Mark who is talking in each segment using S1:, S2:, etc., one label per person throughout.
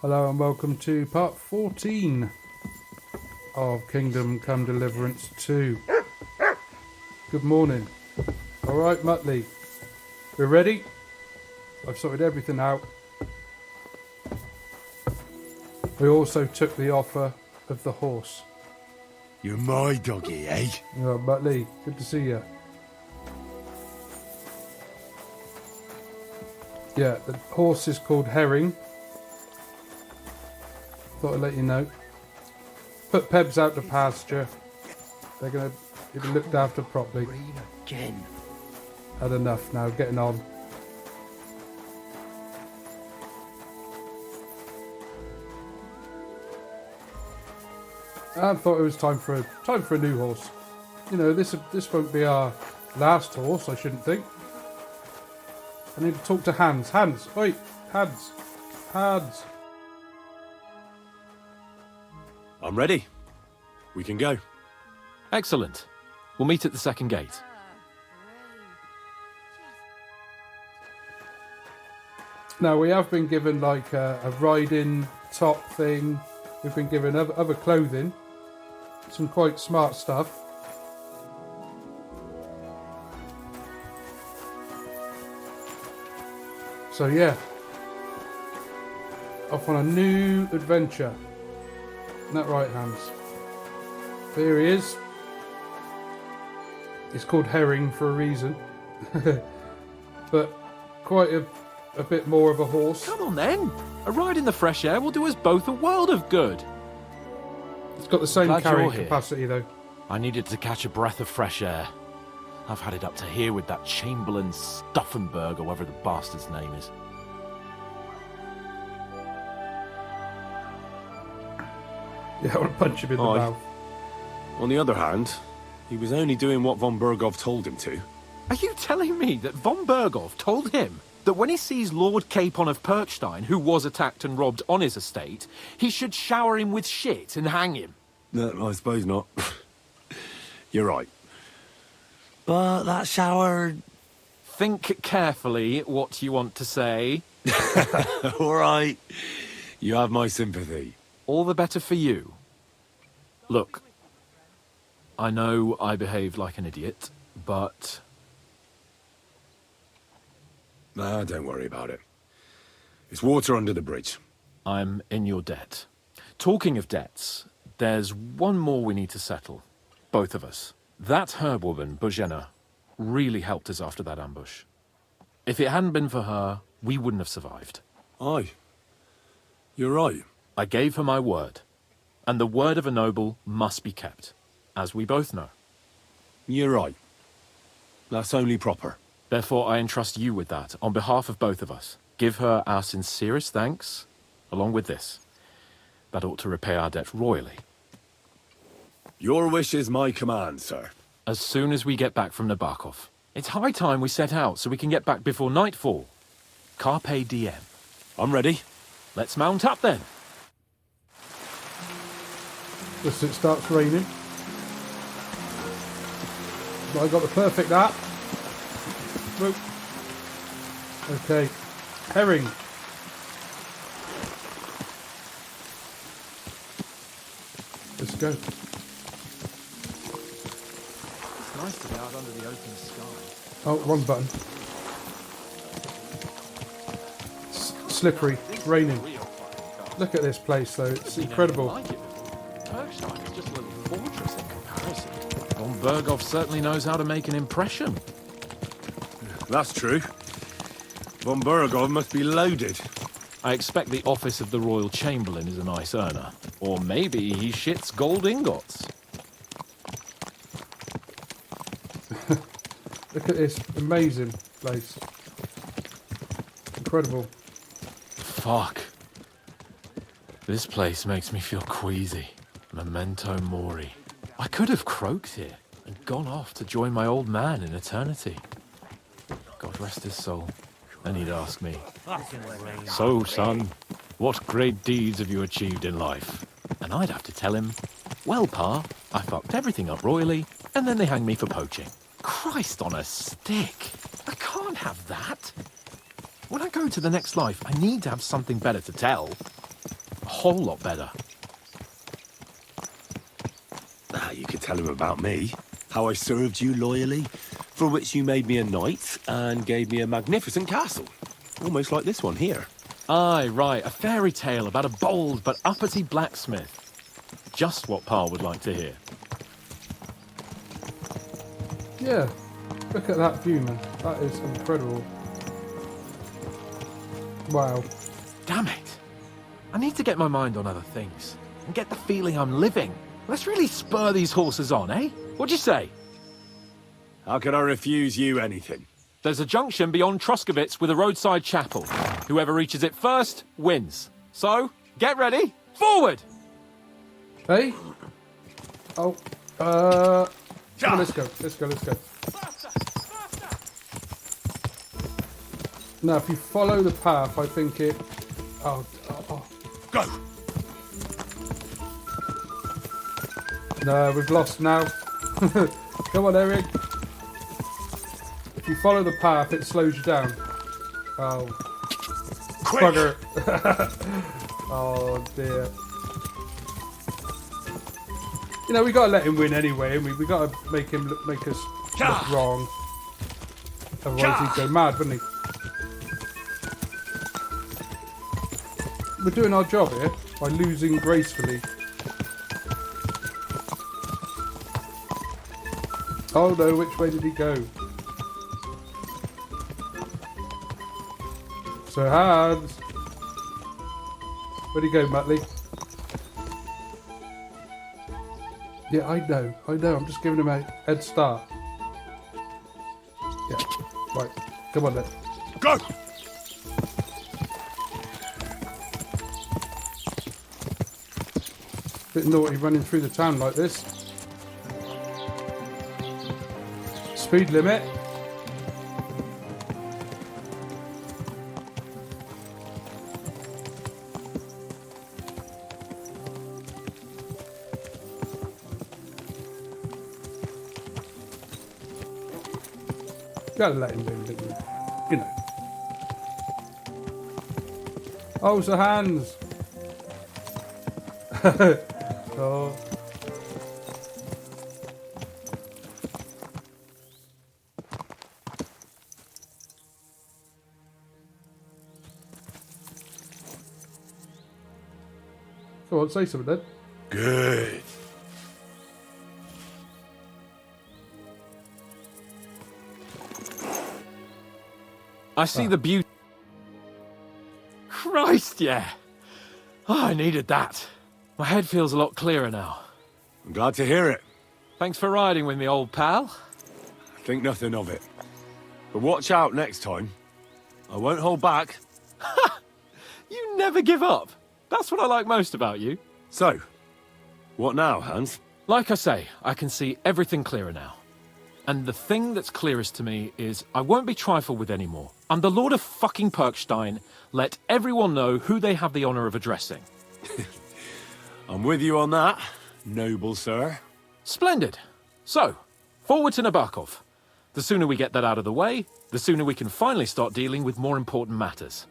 S1: Hello and welcome to part 14 of Kingdom Come Deliverance 2. Good morning. Alright Muttley, we're ready? I've sorted everything out. We also took the offer of the horse.
S2: You're my doggy, eh?
S1: Yeah, Muttley, good to see you. Yeah, the horse is called Herring. Thought I'd let you know. Put Pebs out to pasture. They're going to be looked after properly.
S2: Rain again.
S1: Had enough now, getting on. I thought it was time for a new horse. You know, this won't be our last horse, I shouldn't think. I need to talk to Hans. Hans, oi, Hans, Hans.
S2: I'm ready. We can go.
S3: Excellent. We'll meet at the second gate.
S1: Now we have been given like a riding top thing. We've been given other clothing. Some quite smart stuff. So yeah, off on a new adventure. Isn't that right, Hans? There he is. It's called Herring for a reason. But quite a bit more of a horse.
S3: Come on then. A ride in the fresh air will do us both a world of good.
S1: It's got the same
S3: Glad
S1: carrying
S3: you're here.
S1: capacity though.
S3: I needed to catch a breath of fresh air. I've had it up to here with that Chamberlain Stuffenberg, or whatever the bastard's name is.
S1: Yeah, I want to punch him in the
S2: Aye.
S1: mouth.
S2: On the other hand, he was only doing what von Berghoff told him to.
S3: Are you telling me that von Berghoff told him that when he sees Lord Capon of Perchstein, who was attacked and robbed on his estate, he should shower him with shit and hang him?
S2: No, I suppose not. You're right. But that shower...
S3: Think carefully what you want to say.
S2: All right. You have my sympathy.
S3: All the better for you. Look, I know I behaved like an idiot, but
S2: Nah, don't worry about it. It's water under the bridge.
S3: I'm in your debt. Talking of debts, there's one more we need to settle. Both of us. That herb-woman, Bojena, really helped us after that ambush. If it hadn't been for her, we wouldn't have survived.
S2: Aye. You're right.
S3: I gave her my word, and the word of a noble must be kept, as we both know.
S2: You're right. That's only proper.
S3: Therefore, I entrust you with that, on behalf of both of us. Give her our sincerest thanks, along with this. That ought to repay our debt royally.
S2: Your wish is my command, sir.
S3: As soon as we get back from Nabokov. It's high time we set out so we can get back before nightfall. Carpe diem.
S2: I'm ready.
S3: Let's mount up then.
S1: Just as it starts raining. But I got the perfect app. Whoop. Okay. Herring. Let's go.
S3: It's nice to be out under the open sky.
S1: Oh, wrong button. Slippery. It's raining. Look at this place though. It's incredible.
S3: Perchstein is just a little fortress in comparison. Von Berghoff certainly knows how to make an impression.
S2: That's true. Von Berghoff must be loaded.
S3: I expect the office of the Royal Chamberlain is a nice earner. Or maybe he shits gold ingots.
S1: Look at this amazing place. Incredible.
S3: Fuck. This place makes me feel queasy. Memento mori. I could have croaked here and gone off to join my old man in eternity. God rest his soul. And he'd ask me, "So, son, what great deeds have you achieved in life?" And I'd have to tell him, "Well, Pa, I fucked everything up royally, and then they hanged me for poaching." Christ on a stick. I can't have that. When I go to the next life, I need to have something better to tell. whole lot better.
S2: Ah, you could tell him about me. How I served you loyally, for which you made me a knight and gave me a magnificent castle. Almost like this one here.
S3: Aye, right, a fairy tale about a bold but uppity blacksmith. Just what Pa would like to hear.
S1: Yeah, look at that view, man. That is incredible. Wow.
S3: Damn it. I need to get my mind on other things and get the feeling I'm living. Let's really spur these horses on, eh? What'd you say?
S2: How can I refuse you anything?
S3: There's a junction beyond Truscovitz with a roadside chapel. Whoever reaches it first wins. So, get ready. Forward!
S1: Hey? Oh, come on, let's go. Let's go. Now, if you follow the path, I think it... Oh.
S2: Go!
S1: No, we've lost now. Come on, Eric. If you follow the path, it slows you down. Oh.
S2: Quick!
S1: Bugger. Oh, dear. You know, we got to let him win anyway, and we got to make us look wrong. Otherwise he'd go mad, wouldn't he? We're doing our job here by losing gracefully. Oh no, which way did he go? So Hans. Where'd he go, Muttley? Yeah, I know. I'm just giving him a head start. Yeah, right. Come on then.
S2: Go!
S1: Bit naughty running through the town like this. Speed limit. Gotta let him win, didn't you? You know. Oh, so Hans. Oh. Go on, say something then.
S2: Good.
S3: I see the beauty. Christ, yeah. Oh, I needed that. My head feels a lot clearer now.
S2: I'm glad to hear it.
S3: Thanks for riding with me, old pal.
S2: Think nothing of it. But watch out next time. I won't hold back.
S3: You never give up. That's what I like most about you.
S2: So, what now, Hans?
S3: Like I say, I can see everything clearer now. And the thing that's clearest to me is I won't be trifled with anymore. I'm the Lord of fucking Perkstein. Let everyone know who they have the honor of addressing.
S2: I'm with you on that, noble sir.
S3: Splendid. So, forward to Nabokov. The sooner we get that out of the way, the sooner we can finally start dealing with more important matters.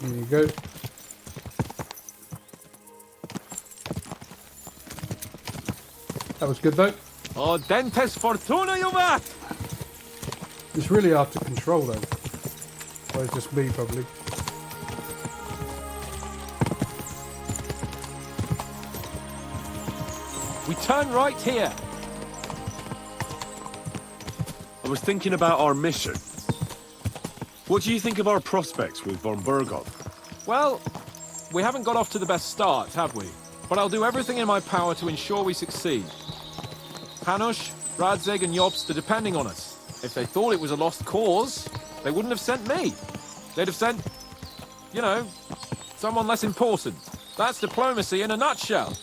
S1: There you go. That was good though.
S3: Oh, dentes fortuna, Juvat!
S1: It's really hard to control though. Or it's just me probably.
S3: We turn right here.
S2: I was thinking about our mission. What do you think of our prospects with von Burgov?
S3: Well, we haven't got off to the best start, have we? But I'll do everything in my power to ensure we succeed. Hanush, Radzig and Jobst are depending on us. If they thought it was a lost cause, they wouldn't have sent me. They'd have sent, you know, someone less important. That's diplomacy in a nutshell.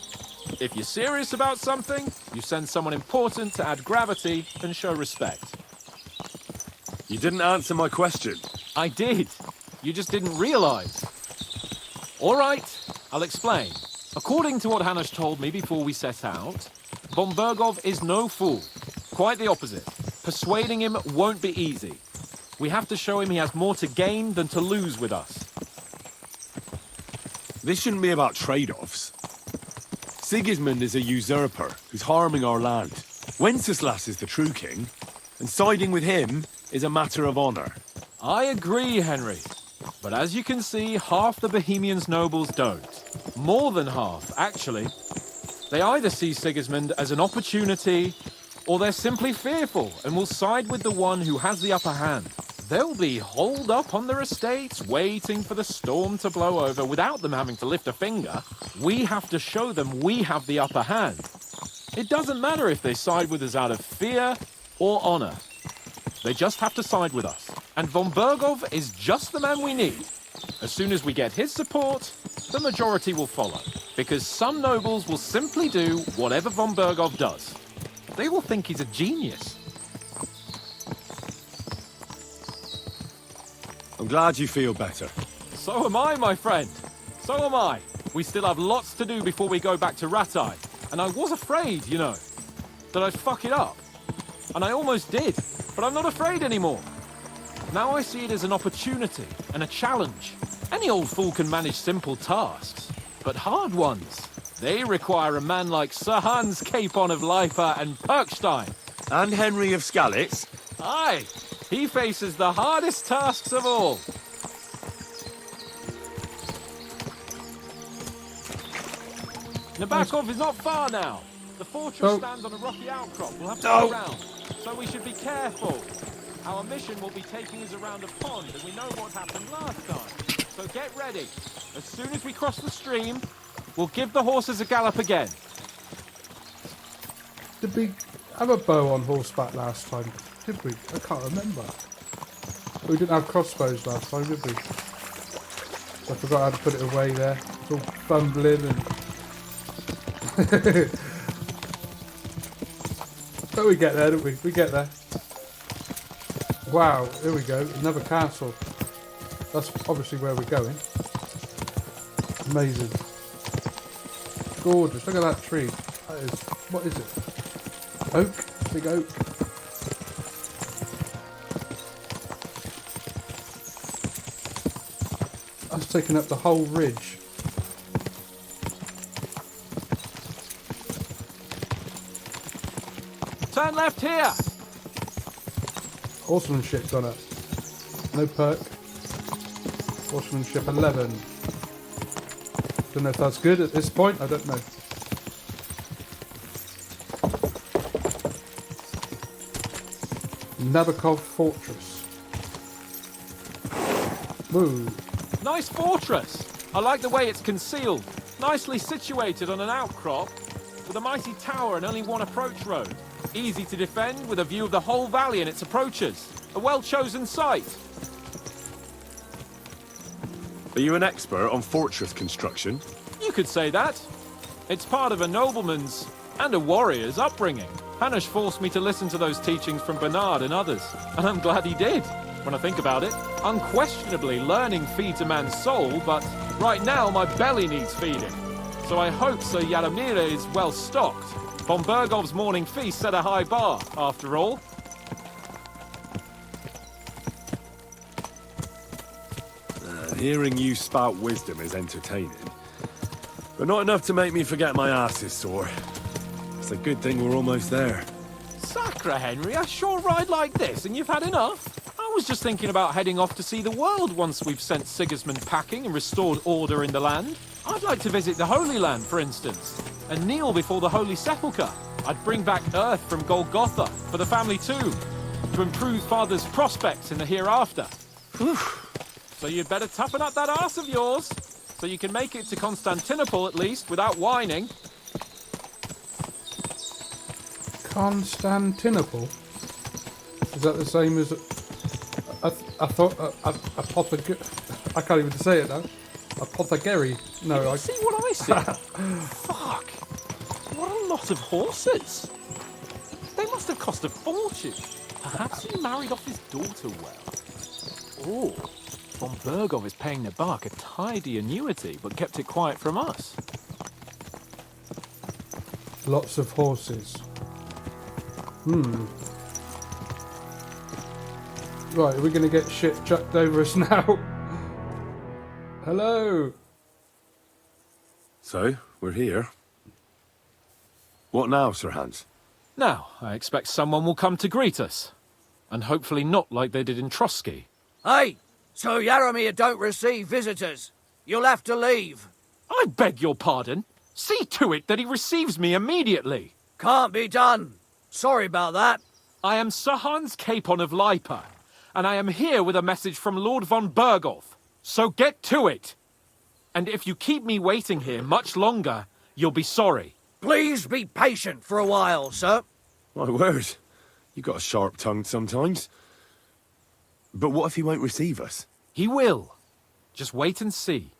S3: If you're serious about something, you send someone important to add gravity and show respect.
S2: You didn't answer my question.
S3: I did. You just didn't realize. All right, I'll explain. According to what Hanush told me before we set out, von Burgov is no fool. Quite the opposite. Persuading him won't be easy. We have to show him he has more to gain than to lose with us.
S2: This shouldn't be about trade-offs. Sigismund is a usurper who's harming our land. Wenceslas is the true king, and siding with him is a matter of honor.
S3: I agree, Henry. But as you can see, half the Bohemians' nobles don't. More than half, actually. They either see Sigismund as an opportunity, or they're simply fearful and will side with the one who has the upper hand. They'll be holed up on their estates, waiting for the storm to blow over without them having to lift a finger. We have to show them we have the upper hand. It doesn't matter if they side with us out of fear or honor. They just have to side with us. And von Bergov is just the man we need. As soon as we get his support, the majority will follow. Because some nobles will simply do whatever von Bergov does. They will think he's a genius.
S2: I'm glad you feel better.
S3: So am I, my friend. So am I. We still have lots to do before we go back to Rattay. And I was afraid, you know, that I'd fuck it up. And I almost did. But I'm not afraid anymore. Now I see it as an opportunity and a challenge. Any old fool can manage simple tasks. But hard ones, they require a man like Sir Hans Capon of Leipa and Perkstein.
S2: And Henry of Skalitz.
S3: Aye, he faces the hardest tasks of all. Nabokov is not far now. The fortress stands on a rocky outcrop. We'll have to go around, so we should be careful. Our mission will be taking us around a pond, and we know what happened last time. So get ready. As soon as we cross the stream, we'll give the horses a gallop again.
S1: Did we have a bow on horseback last time? Did we? I can't remember. We didn't have crossbows last time, did we? I forgot how to put it away there. It's all fumbling and... But we get there, don't we? We get there. Wow, here we go. Another castle. That's obviously where we're going. Amazing. Gorgeous. Look at that tree. That is... What is it? Oak? Big oak. That's taking up the whole ridge.
S3: Turn left here!
S1: Horsemanship gone up. No perk. Horsemanship 11. Don't know if that's good at this point. I don't know. Nabokov Fortress. Woo.
S3: Nice fortress! I like the way it's concealed. Nicely situated on an outcrop, with a mighty tower and only one approach road. Easy to defend, with a view of the whole valley and its approaches. A well-chosen site.
S2: Are you an expert on fortress construction?
S3: You could say that. It's part of a nobleman's and a warrior's upbringing. Hanush forced me to listen to those teachings from Bernard and others, and I'm glad he did. When I think about it, unquestionably learning feeds a man's soul, but right now my belly needs feeding. So I hope Sir Yadomir is well stocked. Von Bergov's morning feast set a high bar, after all.
S2: Hearing you spout wisdom is entertaining, but not enough to make me forget my ass is sore. It's a good thing we're almost there.
S3: Sacre, Henry, I sure ride like this, and you've had enough. I was just thinking about heading off to see the world once we've sent Sigismund packing and restored order in the land. I'd like to visit the Holy Land, for instance, and kneel before the Holy Sepulchre. I'd bring back earth from Golgotha for the family too, to improve Father's prospects in the hereafter. Whew. So you'd better toughen up that arse of yours, so you can make it to Constantinople at least without whining.
S1: Constantinople? Is that the same as... I thought... I can't even say it now. Apothecary. No, I...
S3: See what I see? Fuck. What a lot of horses. They must have cost a fortune. Perhaps he married off his daughter well. Oh, von Bergov is paying the bark a tidy annuity, but kept it quiet from us.
S1: Lots of horses. Right, are we going to get shit chucked over us now? Hello.
S2: So, we're here. What now, Sir Hans?
S3: Now, I expect someone will come to greet us. And hopefully not like they did in Trotsky.
S4: Hey, Sir Yaramir don't receive visitors. You'll have to leave.
S3: I beg your pardon. See to it that he receives me immediately.
S4: Can't be done. Sorry about that.
S3: I am Sir Hans Capon of Lipa, and I am here with a message from Lord von Berghoff. So get to it. And if you keep me waiting here much longer, you'll be sorry.
S4: Please be patient for a while, sir.
S2: My word. You got a sharp tongue sometimes. But what if he won't receive us?
S3: He will. Just wait and see.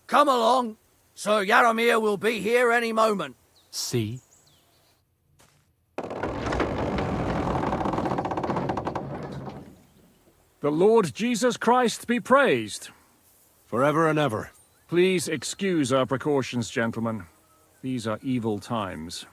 S4: Come along. Sir Yaramir will be here any moment.
S3: See?
S5: The Lord Jesus Christ be praised.
S2: Forever and ever.
S5: Please excuse our precautions, gentlemen. These are evil times.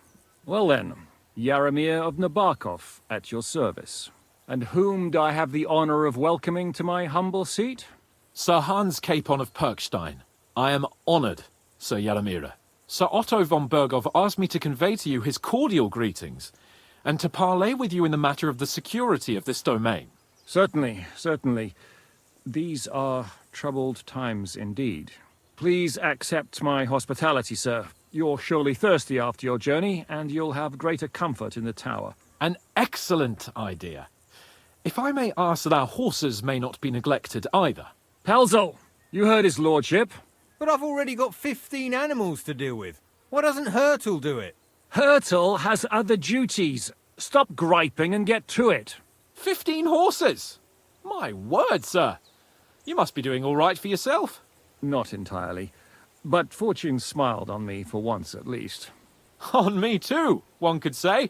S5: Well then, Yaramir of Nabokov at your service. And whom do I have the honor of welcoming to my humble seat?
S3: Sir Hans Capon of Perkstein. I am honored, Sir Yaramira. Sir Otto von Berghoff asked me to convey to you his cordial greetings, and to parley with you in the matter of the security of this domain.
S5: Certainly, certainly. These are troubled times indeed. Please accept my hospitality, sir. You're surely thirsty after your journey, and you'll have greater comfort in the tower.
S3: An excellent idea. If I may ask that our horses may not be neglected either.
S5: Pelzel, you heard his lordship.
S6: But I've already got 15 animals to deal with. Why doesn't Hurtle do it?
S5: Hurtle has other duties. Stop griping and get to it.
S3: 15 horses! My word, sir. You must be doing all right for yourself.
S5: Not entirely. But fortune smiled on me for once at least.
S3: On me too, one could say.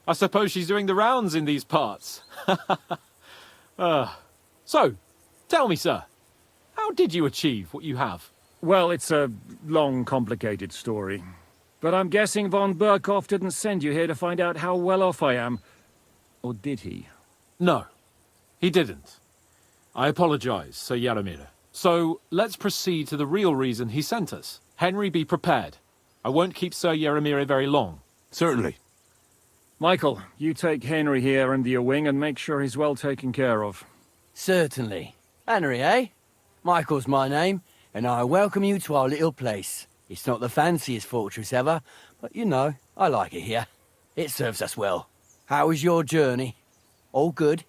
S3: I suppose she's doing the rounds in these parts. So, tell me, sir, how did you achieve what you have?
S5: Well, it's a long, complicated story. But I'm guessing von Berghoff didn't send you here to find out how well off I am. Or did he?
S3: No, he didn't. I apologize, Sir Yaramir. So, let's proceed to the real reason he sent us. Henry, be prepared. I won't keep Sir Yaramir very long.
S2: Certainly.
S5: Michael, you take Henry here under your wing and make sure he's well taken care of.
S7: Certainly. Henry, eh? Michael's my name, and I welcome you to our little place. It's not the fanciest fortress ever, but you know, I like it here. It serves us well. How was your journey? All good?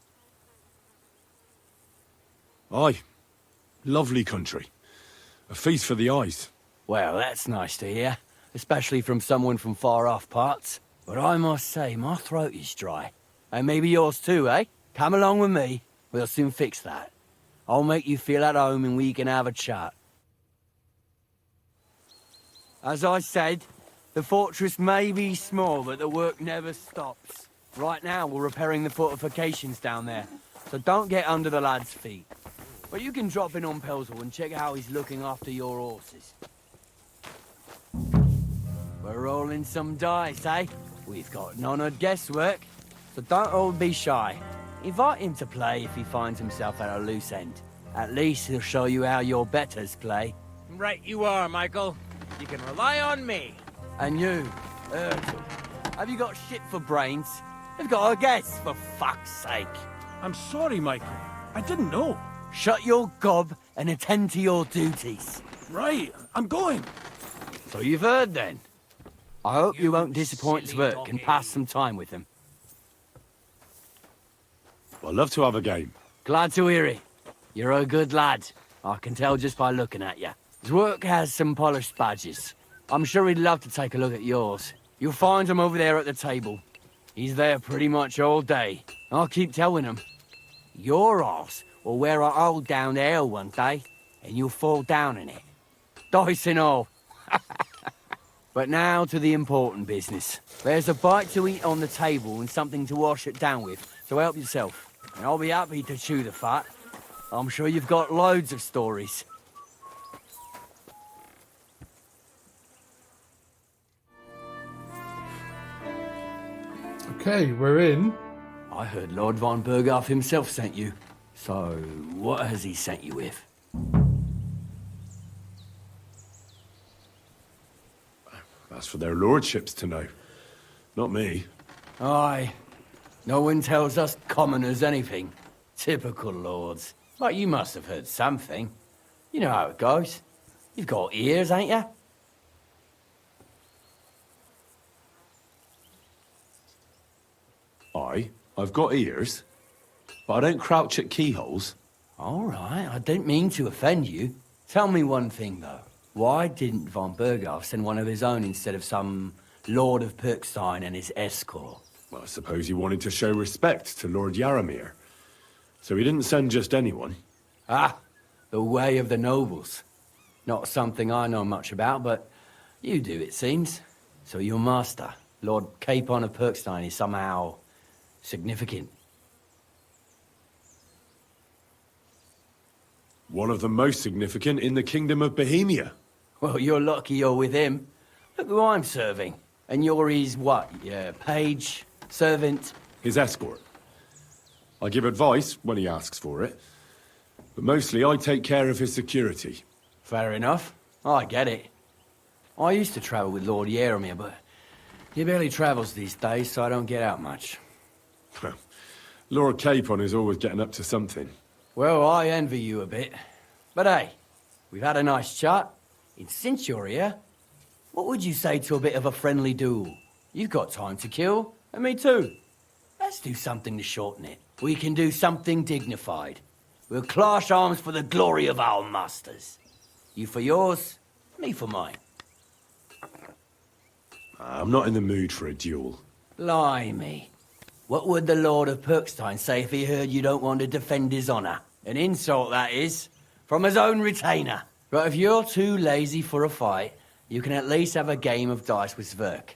S2: Aye. Lovely country. A feast for the eyes.
S7: Well, that's nice to hear, especially from someone from far-off parts. But I must say, my throat is dry. And maybe yours too, eh? Come along with me. We'll soon fix that. I'll make you feel at home and we can have a chat. As I said, the fortress may be small, but the work never stops. Right now, we're repairing the fortifications down there, so don't get under the lad's feet. But you can drop in on Pelzel and check how he's looking after your horses. We're rolling some dice, eh? We've got none of guesswork, so don't all be shy. Invite him to play if he finds himself at a loose end. At least he'll show you how your betters play.
S6: Right you are, Michael. You can rely on me.
S7: And you, Urkel, have you got shit for brains? You've got a guess, for fuck's sake.
S5: I'm sorry, Michael. I didn't know.
S7: Shut your gob and attend to your duties.
S5: Right, I'm going.
S7: So you've heard then. I hope you won't disappoint Zwerk and pass some time with him.
S2: I'd love to have a game.
S7: Glad to hear it. You're a good lad. I can tell just by looking at you. Zwerk has some polished badges. I'm sure he'd love to take a look at yours. You'll find him over there at the table. He's there pretty much all day. I'll keep telling him. Your arse will wear a hole down the hill one day, and you'll fall down in it. Dice and all. But now to the important business. There's a bite to eat on the table and something to wash it down with, so help yourself. And I'll be happy to chew the fat. I'm sure you've got loads of stories.
S1: Okay, we're in.
S7: I heard Lord von Berghoff himself sent you. So, what has he sent you with?
S2: That's for their lordships to know. Not me.
S7: Aye. No one tells us commoners anything. Typical lords. But you must have heard something. You know how it goes. You've got ears, ain't you?
S2: I've got ears, but I don't crouch at keyholes.
S7: All right, I didn't mean to offend you. Tell me one thing, though. Why didn't von Berghoff send one of his own instead of some Lord of Pirkstein and his escort?
S2: Well, I suppose he wanted to show respect to Lord Yaramir. So he didn't send just anyone.
S7: Ah, the way of the nobles. Not something I know much about, but you do, it seems. So your master, Lord Capon of Pirkstein, is somehow significant.
S2: One of the most significant in the Kingdom of Bohemia.
S7: Well, you're lucky you're with him. Look who I'm serving. And you're his what? Yeah, page? Servant?
S2: His escort. I give advice when he asks for it. But mostly I take care of his security.
S7: Fair enough. I get it. I used to travel with Lord Yaramir, but he barely travels these days, so I don't get out much.
S2: Lord Capon is always getting up to something.
S7: Well, I envy you a bit. But hey, we've had a nice chat. And since you're here, what would you say to a bit of a friendly duel? You've got time to kill, and me too. Let's do something to shorten it. We can do something dignified. We'll clash arms for the glory of our masters. You for yours, me for mine.
S2: I'm not in the mood for a duel.
S7: Blimey. What would the Lord of Pirkstein say if he heard you don't want to defend his honor? An insult, that is. From his own retainer. But if you're too lazy for a fight, you can at least have a game of dice with Sverk.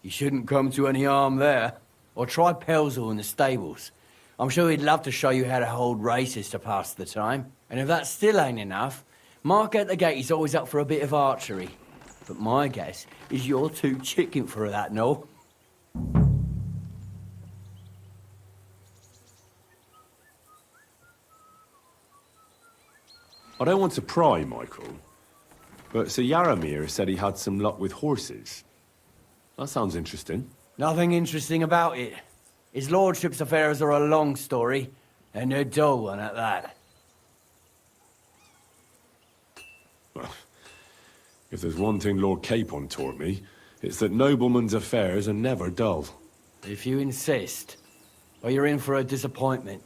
S7: You shouldn't come to any harm there. Or try Pelzel in the stables. I'm sure he'd love to show you how to hold races to pass the time. And if that still ain't enough, Mark at the gate is always up for a bit of archery. But my guess is you're too chicken for that, no?
S2: I don't want to pry, Michael. But Sir Yaramir said he had some luck with horses. That sounds interesting.
S7: Nothing interesting about it. His lordship's affairs are a long story, and they're dull one at that.
S2: Well, if there's one thing Lord Capon taught me, it's that noblemen's affairs are never dull.
S7: If you insist, well, you're in for a disappointment.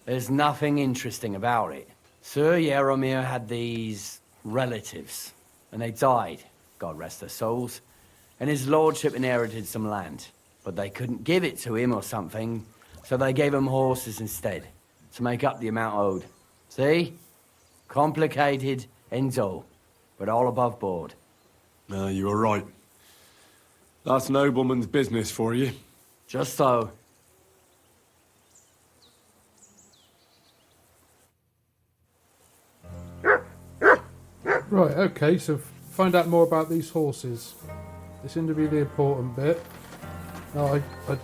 S7: There's nothing interesting about it. Sir Yaramir had these relatives, and they died, God rest their souls, and his lordship inherited some land. But they couldn't give it to him or something, so they gave him horses instead, to make up the amount owed. See? Complicated and dull, but all above board.
S2: No, you were right. That's nobleman's business for you.
S7: Just so.
S1: Right, okay, so find out more about these horses. This seems to be the important bit. Now, I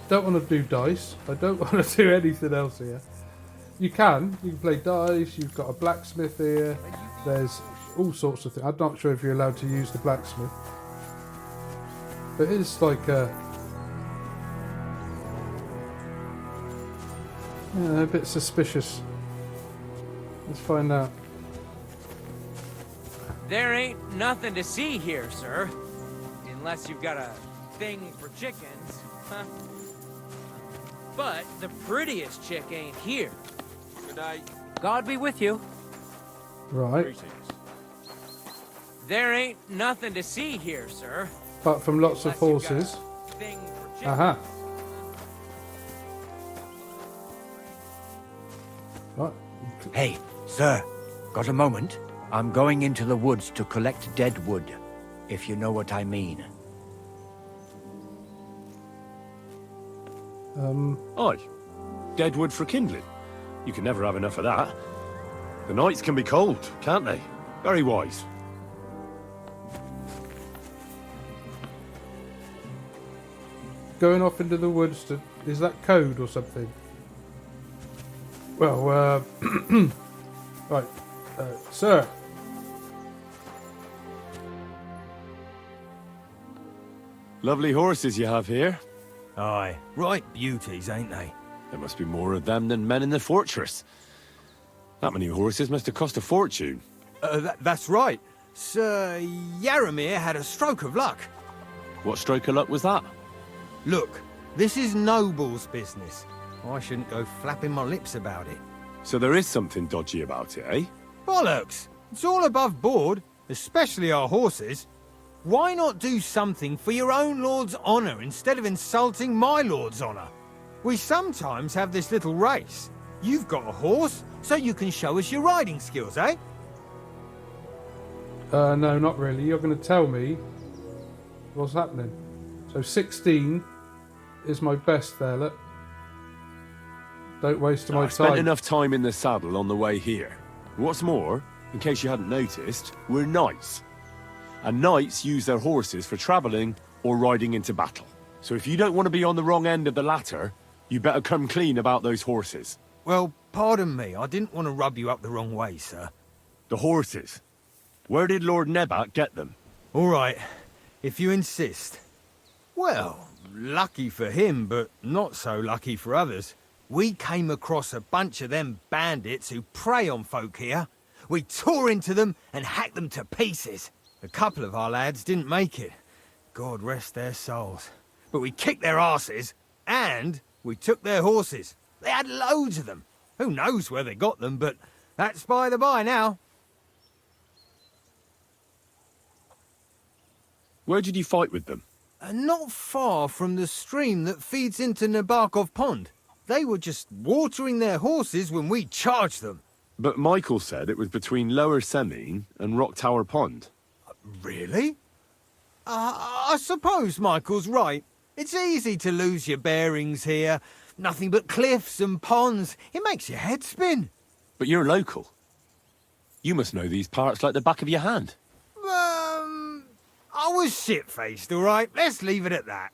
S1: don't want to do dice. I don't want to do anything else here. You can play dice, you've got a blacksmith here. There's all sorts of things. I'm not sure if you're allowed to use the blacksmith. But it's like a bit suspicious. Let's find out.
S8: There ain't nothing to see here, sir. Unless you've got a thing for chickens. Huh? But the prettiest chick ain't here.
S2: Good night.
S8: God be with you.
S1: Right.
S8: There ain't nothing to see here, sir.
S1: Apart from lots of
S8: Unless you've got
S1: horses.
S8: a thing for chickens.
S1: Aha. Right.
S4: Hey, sir, got a moment? I'm going into the woods to collect dead wood, if you know what I mean.
S2: Aye. Deadwood for kindling. You can never have enough of that. The nights can be cold, can't they? Very wise.
S1: going off into the woods to... Is that code or something? Well, right. Sir.
S2: Lovely horses you have here.
S6: Aye, right beauties, ain't they?
S2: There must be more of them than men in the fortress. That many horses must have cost a fortune.
S6: That's right. Sir Yaramir had a stroke of luck.
S2: What stroke of luck was that?
S6: Look, this is noble's business. I shouldn't go flapping my lips about it.
S2: So there is something dodgy about it, eh?
S6: Bollocks! It's all above board, especially our horses. Why not do something for your own lord's honour instead of insulting my lord's honour? We sometimes have this little race. You've got a horse, so you can show us your riding skills, eh?
S1: No, not really. You're going to tell me what's happening. So 16 is my best there, look. Don't waste my
S2: I spent
S1: time.
S2: enough time in the saddle on the way here. What's more, in case you hadn't noticed, we're knights. And knights use their horses for travelling or riding into battle. So if you don't want to be on the wrong end of the latter, you better come clean about those horses.
S6: Well, pardon me, I didn't want to rub you up the wrong way, sir.
S2: The horses? Where did Lord Nebat get them?
S6: All right, if you insist. Well, lucky for him, but not so lucky for others. We came across a bunch of them bandits who prey on folk here. We tore into them and hacked them to pieces. A couple of our lads didn't make it. God rest their souls. But we kicked their asses, and we took their horses. They had loads of them. Who knows where they got them, but that's by the by now.
S2: Where did you fight with them?
S6: Not far from the stream that feeds into Nabokov Pond. They were just watering their horses when we charged them.
S2: But Michael said it was between Lower Semine and Rock Tower Pond.
S6: Really? I suppose Michael's right. It's easy to lose your bearings here. Nothing but cliffs and ponds. It makes your head spin.
S2: But you're local. You must know these parts like the back of your hand.
S6: I was shit-faced, all right? Let's leave it at that.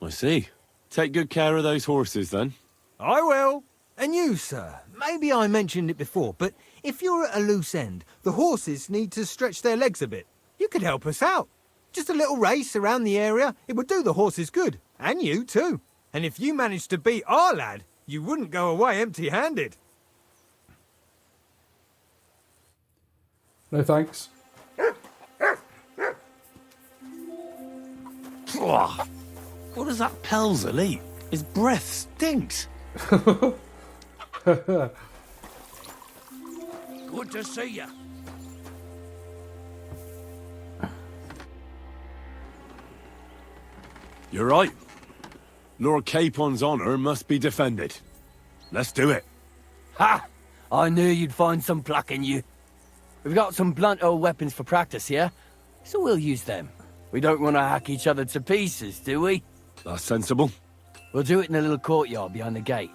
S2: I see. Take good care of those horses, then.
S6: I will. And you, sir. Maybe I mentioned it before, but if you're at a loose end, the horses need to stretch their legs a bit. You could help us out. Just a little race around the area. It would do the horses good. And you, too. And if you managed to beat our lad, you wouldn't go away empty-handed.
S1: No thanks.
S2: What does that Pelzel eat? His breath stinks.
S8: Good to see you.
S2: You're right. Lord Capon's honour must be defended. Let's do it.
S7: Ha! I knew you'd find some pluck in you. We've got some blunt old weapons for practice here, so we'll use them. We don't want to hack each other to pieces, do we?
S2: That's sensible.
S7: We'll do it in a little courtyard behind the gate.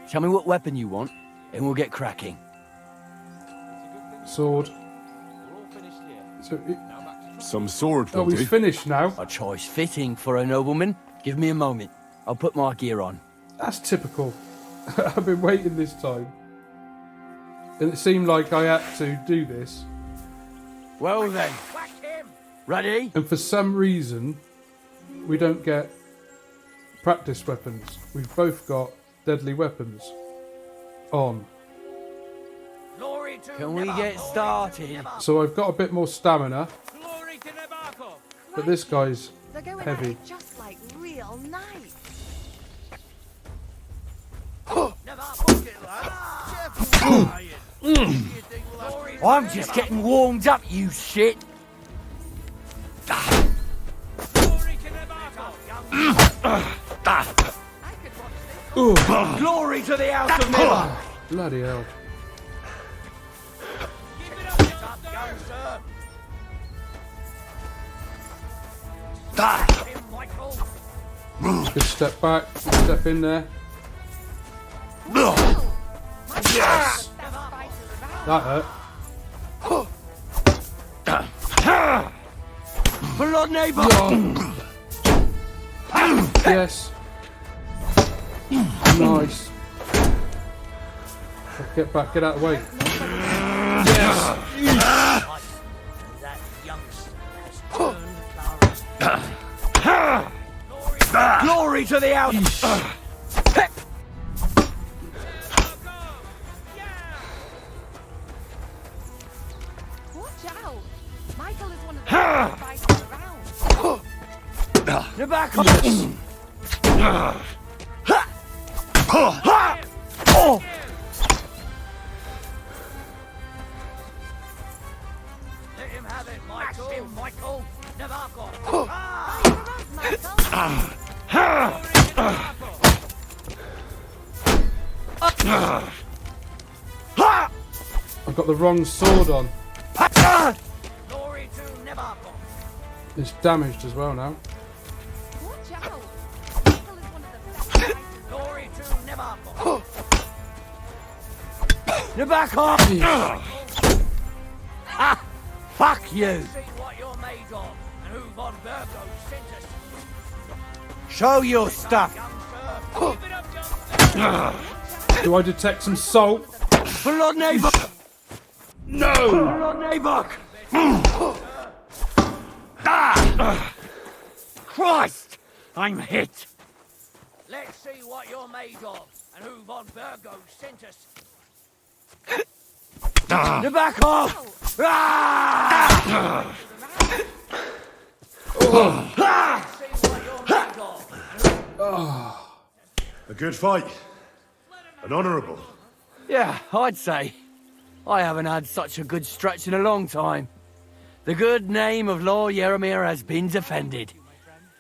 S7: Tell me what weapon you want, and we'll get cracking.
S1: Sword. So
S2: Some sword
S1: oh,
S2: will
S1: he's
S2: do.
S1: finished now.
S7: A choice fitting for a nobleman. Give me a moment. I'll put my gear on.
S1: That's typical. I've been waiting this time. And it seemed like I had to do this.
S7: Well then. Ready?
S1: And for some reason, we don't get practice weapons. We've both got deadly weapons on.
S7: Can we get started?
S1: So I've got a bit more stamina,
S8: Glory to Nabokov.
S1: but this guy's
S9: They're going at
S1: heavy.
S9: it just like real knights.
S7: I'm just getting warmed up, you shit.
S8: Glory to Nabokov.
S7: Glory to the house of Never.
S1: Bloody hell. Just step back, step in there. Yes! That hurt.
S7: Blood neighbor!
S1: Yes. Nice. Get back, get out of the way. Yes.
S7: That youngster has turned Clara's. Glory to the house!
S9: Watch out! Michael is one of the best fighters around.
S7: You're back! Let him have it, Michael! Him, Michael! Never
S9: Michael!
S1: I've got the wrong sword on.
S7: Glory to Nevarco!
S1: It's damaged as well now.
S9: Watch out! Michael is one of the best fighters.
S7: Glory to Nevarco! You're back off! Ah! Fuck you! See what you're made of, and who Von Virgo sent us. Show your stuff!
S1: Do I detect some salt?
S7: Blood neighbor!
S1: No!
S7: Blood neighbor! Christ! I'm hit! Let's see what you're made of, and who Von Virgo sent us. You're back off! Ah!
S2: A good fight. An honourable.
S7: Yeah, I'd say. I haven't had such a good stretch in a long time. The good name of Lord Yaramir has been defended.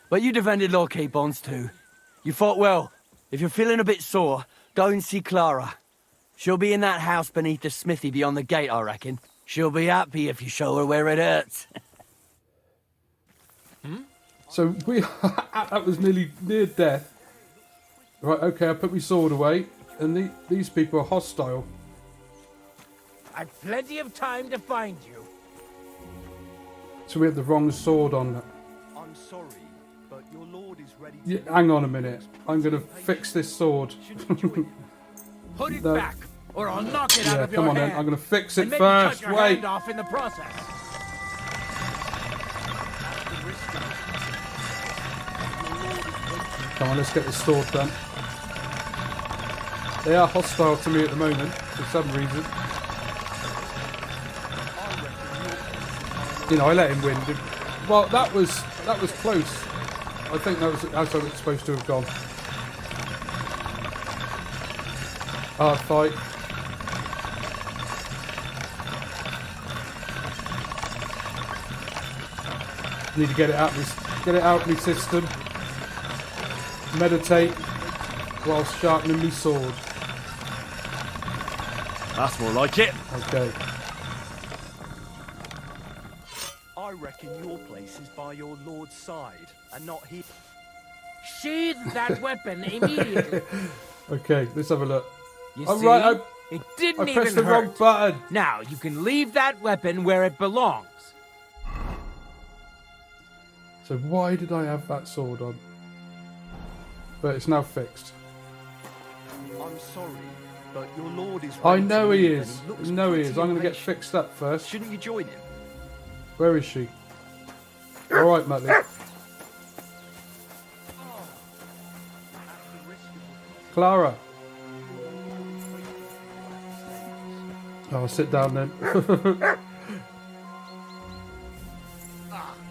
S7: But you defended Lord Keepons too. You fought well. If you're feeling a bit sore, go and see Clara. She'll be in that house beneath the smithy beyond the gate, I reckon. She'll be happy if you show her where it hurts.
S1: So we that was nearly near death. Right, okay, I put my sword away, and these people are hostile.
S8: I've plenty of time to find you.
S1: So we have the wrong sword on.
S10: I'm sorry, but your lord is ready to...
S1: Yeah, hang on a minute. I'm going to fix this sword.
S8: Put it
S1: No.
S8: back, or I'll knock it out
S1: Yeah,
S8: of
S1: come
S8: your
S1: on
S8: hand.
S1: then. I'm going to fix it
S8: And maybe
S1: first.
S8: cut your
S1: Wait.
S8: hand off in the process.
S1: Come on, let's get this sword done. They are hostile to me at the moment for some reason. You know, I let him win. Well, that was close. I think that was as I was supposed to have gone. Hard fight. Need to get it out of my system. Meditate whilst sharpening my sword.
S2: That's more like it.
S1: Okay.
S10: I reckon your place is by your lord's side, and not here.
S8: Sheathe that weapon immediately.
S1: Okay, let's have a look.
S8: You
S1: Oh,
S8: see?
S1: right,
S8: It didn't
S1: I
S8: even
S1: pressed the
S8: hurt.
S1: wrong button.
S8: Now you can leave that weapon where it belongs.
S1: So why did I have that sword on? But it's now fixed.
S10: I'm sorry, but your lord is
S1: I
S10: ready to
S1: know he
S10: leave,
S1: is.
S10: and he looks
S1: I know he
S10: pretty
S1: is. I'm going to get
S10: impatient.
S1: fixed up first.
S10: Shouldn't you join him?
S1: Where is she? All right, Muttley. Clara. Oh, sit down then.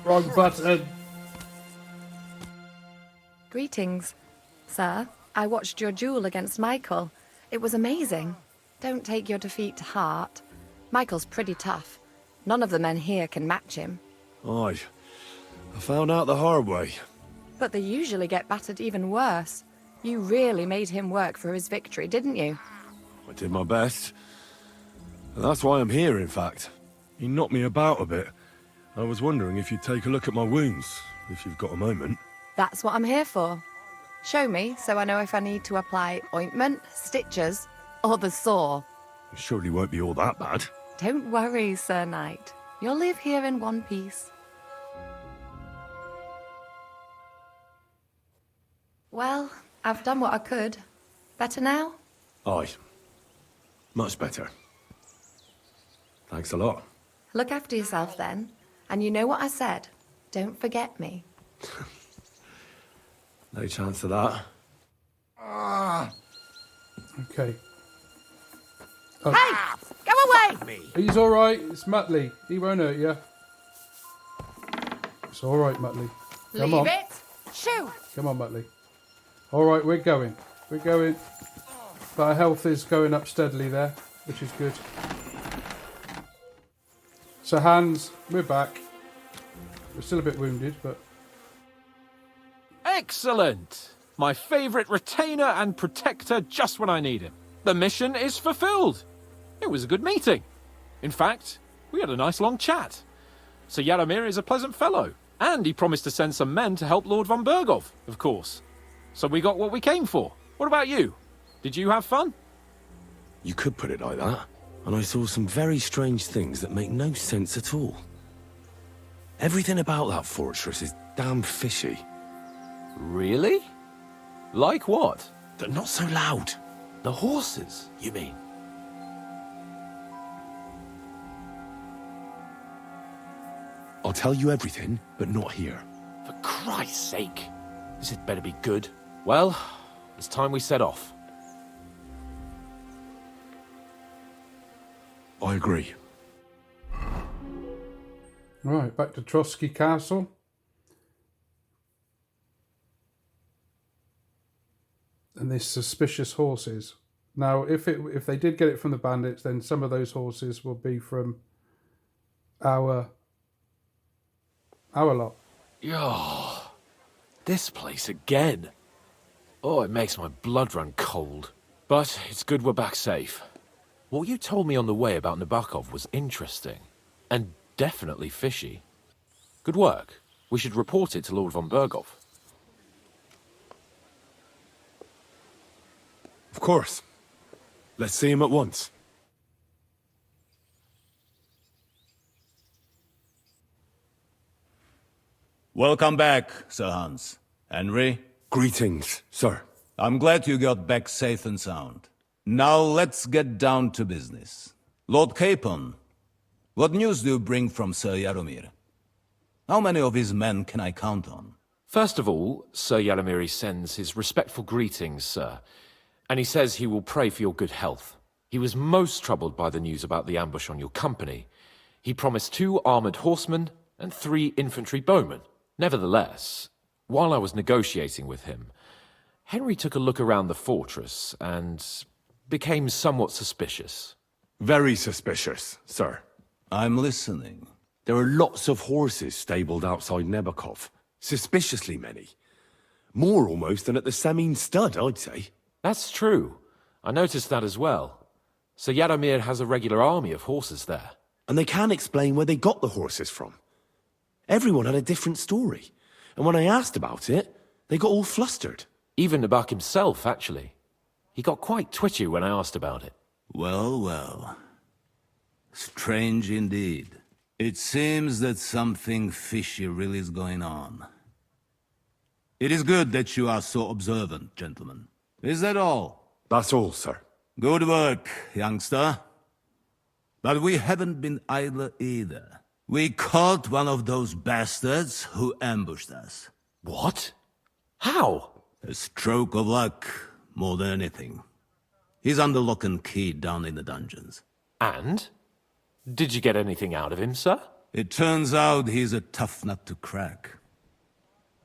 S1: Wrong button.
S11: Greetings, sir. I watched your duel against Michael. It was amazing. Don't take your defeat to heart. Michael's pretty tough. None of the men here can match him.
S2: Aye. I found out the hard way.
S11: But they usually get battered even worse. You really made him work for his victory, didn't you?
S2: I did my best. And that's why I'm here, in fact. He knocked me about a bit. I was wondering if you'd take a look at my wounds, if you've got a moment.
S11: That's what I'm here for. Show me so I know if I need to apply ointment, stitches, or the saw.
S2: It surely won't be all that bad.
S11: Don't worry, Sir Knight. You'll live here in one piece. I've done what I could. Better now?
S2: Aye. Much better. Thanks a lot.
S11: Look after yourself then. And you know what I said. Don't forget me.
S2: No chance of that.
S1: Okay.
S11: Hey! Go away!
S1: He's all right. It's Muttley. He won't hurt you. It's all right, Muttley. Come
S11: Leave
S1: on.
S11: it! Shoo!
S1: Come on, Muttley. All right, we're going. We're going. But our health is going up steadily there, which is good. So, Hans, we're back. We're still a bit wounded, but...
S3: Excellent! My favourite retainer and protector just when I need him. The mission is fulfilled. It was a good meeting. In fact, we had a nice long chat. Sir Yaramir is a pleasant fellow, and he promised to send some men to help Lord von Bergov, of course. So we got what we came for. What about you? Did you have fun?
S2: You could put it like that. And I saw some very strange things that make no sense at all. Everything about that fortress is damn fishy.
S3: Really? Like what?
S2: They're not so loud.
S3: The horses, you mean?
S2: I'll tell you everything, but not here.
S3: For Christ's sake. This had better be good. Well, it's time we set off.
S2: I agree.
S1: Right, back to Trotsky Castle. And these suspicious horses. Now, if they did get it from the bandits, then some of those horses will be from our lot.
S3: Oh, this place again. Oh, it makes my blood run cold. But it's good we're back safe. What you told me on the way about Nabokov was interesting. And definitely fishy. Good work. We should report it to Lord von Bergov.
S2: Of course. Let's see him at once.
S12: Welcome back, Sir Hans. Henry?
S2: Greetings, sir.
S12: I'm glad you got back safe and sound. Now let's get down to business. Lord Capon, what news do you bring from Sir Jaromir? How many of his men can I count on?
S3: First of all, Sir Yaramiri sends his respectful greetings, sir. And he says he will pray for your good health. He was most troubled by the news about the ambush on your company. He promised 2 armoured horsemen and 3 infantry bowmen. Nevertheless, while I was negotiating with him, Henry took a look around the fortress and became somewhat suspicious.
S2: Very suspicious, sir.
S12: I'm listening.
S2: There are lots of horses stabled outside Nebakov. Suspiciously many. More almost than at the Samin stud, I'd say.
S3: That's true. I noticed that as well. Sir Yaramir has a regular army of horses there.
S2: And they can't explain where they got the horses from. Everyone had a different story. And when I asked about it, they got all flustered.
S3: Even Nabak himself, actually. He got quite twitchy when I asked about it.
S12: Well, well. Strange indeed. It seems that something fishy really is going on. It is good that you are so observant, gentlemen. Is that all?
S2: That's all, sir.
S12: Good work, youngster. But we haven't been idle either. We caught one of those bastards who ambushed us.
S3: What? How?
S12: A stroke of luck, more than anything. He's under lock and key down in the dungeons.
S3: And? Did you get anything out of him, sir?
S12: It turns out he's a tough nut to crack.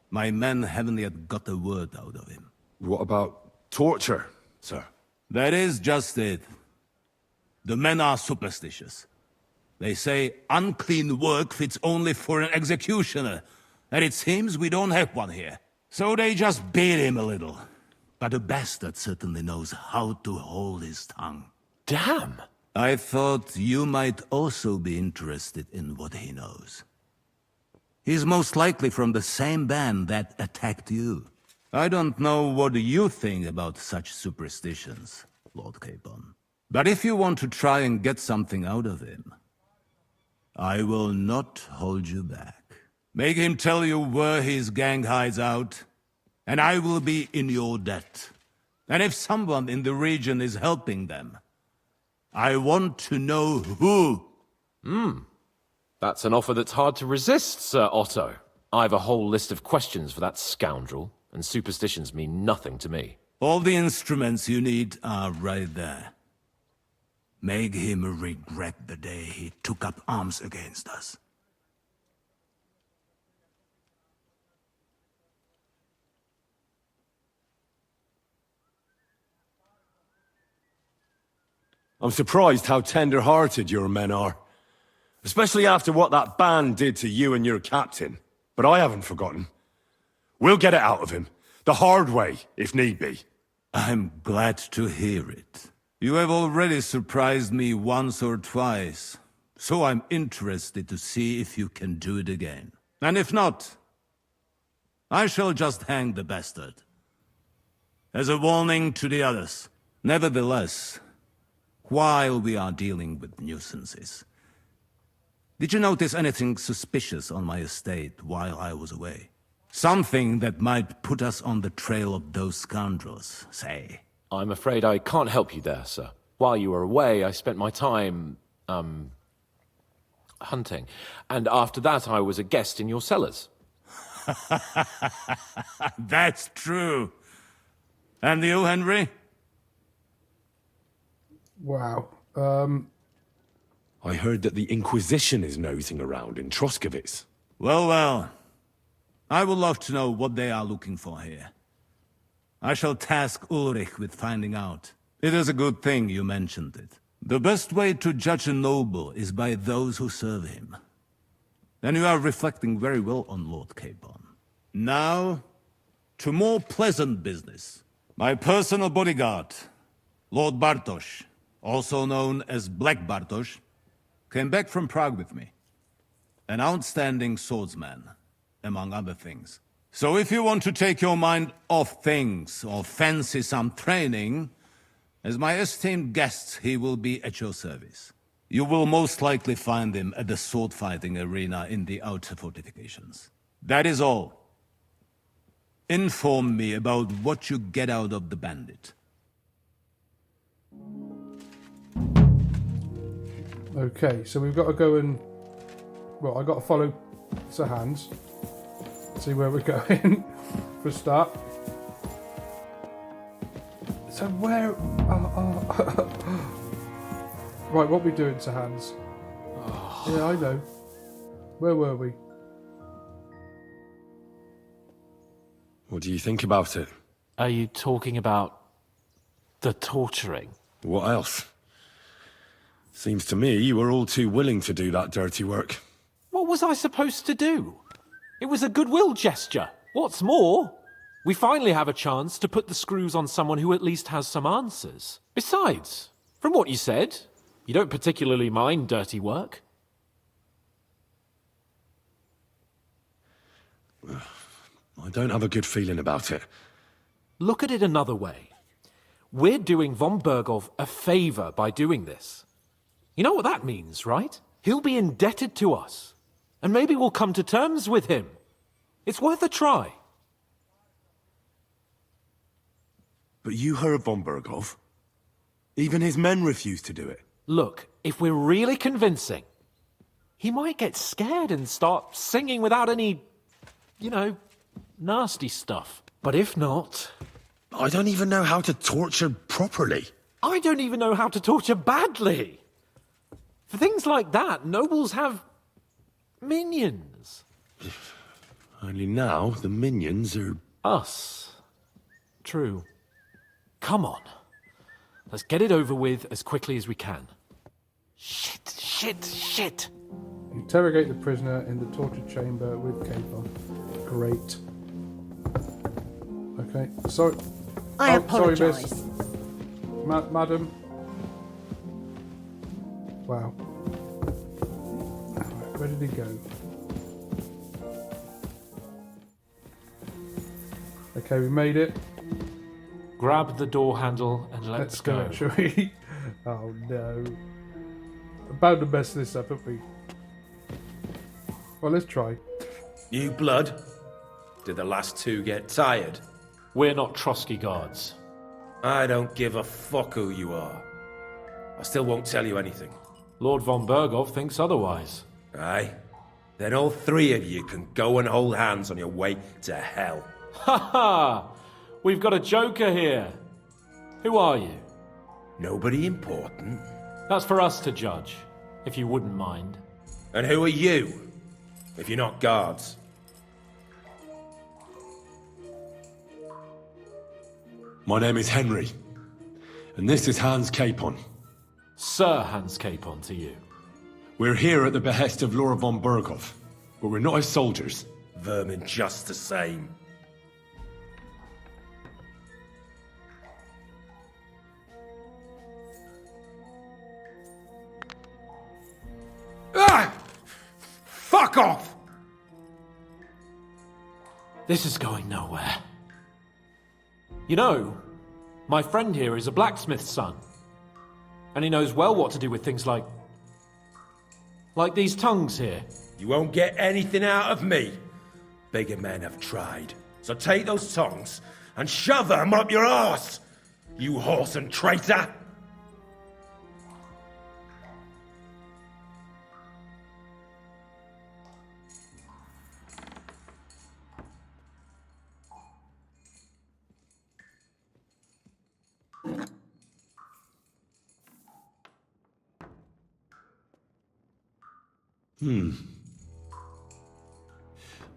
S12: My men haven't yet got a word out of him.
S2: What about torture, sir?
S12: That is just it. The men are superstitious. They say unclean work fits only for an executioner, and it seems we don't have one here. So they just beat him a little. But the bastard certainly knows how to hold his tongue.
S3: Damn!
S12: I thought you might also be interested in what he knows. He's most likely from the same band that attacked you. I don't know what you think about such superstitions, Lord Capon. But if you want to try and get something out of him, I will not hold you back. Make him tell you where his gang hides out, and I will be in your debt. And if someone in the region is helping them, I want to know who.
S3: That's an offer that's hard to resist, Sir Otto. I've a whole list of questions for that scoundrel, and superstitions mean nothing to me.
S12: All the instruments you need are right there. Make him regret the day he took up arms against us.
S2: I'm surprised how tender-hearted your men are. Especially after what that band did to you and your captain. But I haven't forgotten. We'll get it out of him. The hard way, if need be.
S12: I'm glad to hear it. You have already surprised me once or twice, so I'm interested to see if you can do it again. And if not, I shall just hang the bastard. As a warning to the others. Nevertheless, while we are dealing with nuisances, did you notice anything suspicious on my estate while I was away? Something that might put us on the trail of those scoundrels, say.
S3: I'm afraid I can't help you there, sir. While you were away, I spent my time, hunting. And after that, I was a guest in your cellars.
S12: That's true. And you, Henry?
S1: Wow.
S2: I heard that the Inquisition is nosing around in Troskowitz.
S12: Well. I would love to know what they are looking for here. I shall task Ulrich with finding out. It is a good thing you mentioned it. The best way to judge a noble is by those who serve him. And you are reflecting very well on Lord Capon. Now, to more pleasant business. My personal bodyguard, Lord Bartosz, also known as Black Bartosz, came back from Prague with me. An outstanding swordsman, among other things. So if you want to take your mind off things, or fancy some training, as my esteemed guest, he will be at your service. You will most likely find him at the sword-fighting arena in the outer fortifications. That is all. Inform me about what you get out of the bandit.
S1: Okay, so we've got to go and... Well, I've got to follow Sir Hans. See where we're going for a start. So where... Right, what are we doing, Sir Hans? Yeah, I know. Where were we?
S2: What do you think about it?
S3: Are you talking about the torturing?
S2: What else? Seems to me you were all too willing to do that dirty work.
S3: What was I supposed to do? It was a goodwill gesture. What's more, we finally have a chance to put the screws on someone who at least has some answers. Besides, from what you said, you don't particularly mind dirty work.
S2: I don't have a good feeling about it.
S3: Look at it another way. We're doing von Bergov a favor by doing this. You know what that means, right? He'll be indebted to us. And maybe we'll come to terms with him. It's worth a try.
S2: But you heard von Bergov. Even his men refused to do it.
S3: Look, if we're really convincing, he might get scared and start singing without any, nasty stuff. But if not...
S2: I don't even know how to torture properly.
S3: I don't even know how to torture badly. For things like that, nobles have minions.
S2: Only now the minions are...
S3: Us. True. Come on. Let's get it over with as quickly as we can. Shit.
S1: Interrogate the prisoner in the torture chamber with Capon. Great. Okay, sorry.
S13: I apologize.
S1: Sorry, miss. Madam. Wow. Alright, where did he go? Okay, we made it.
S3: Grab the door handle and let's go.
S1: Do it, shall we? Oh no. I'm bound to mess this up, aren't we? Well, let's try.
S14: New blood? Did the last two get tired?
S3: We're not Trotsky guards.
S13: I don't give a fuck who you are. I still won't tell you anything.
S3: Lord von Berghoff thinks otherwise.
S13: Aye? Then all three of you can go and hold hands on your way to hell.
S3: Ha ha! We've got a joker here. Who are you?
S13: Nobody important.
S3: That's for us to judge, if you wouldn't mind.
S13: And who are you, if you're not guards?
S2: My name is Henry, and this is Hans Capon.
S3: Sir Hans Capon to you.
S2: We're here at the behest of Lord von Berghoff, but we're not his soldiers.
S13: Vermin just the same. Ah! Fuck off!
S3: This is going nowhere. You know, my friend here is a blacksmith's son. And he knows well what to do with things like these tongues here.
S13: You won't get anything out of me. Bigger men have tried. So take those tongs and shove them up your arse, you horse and traitor!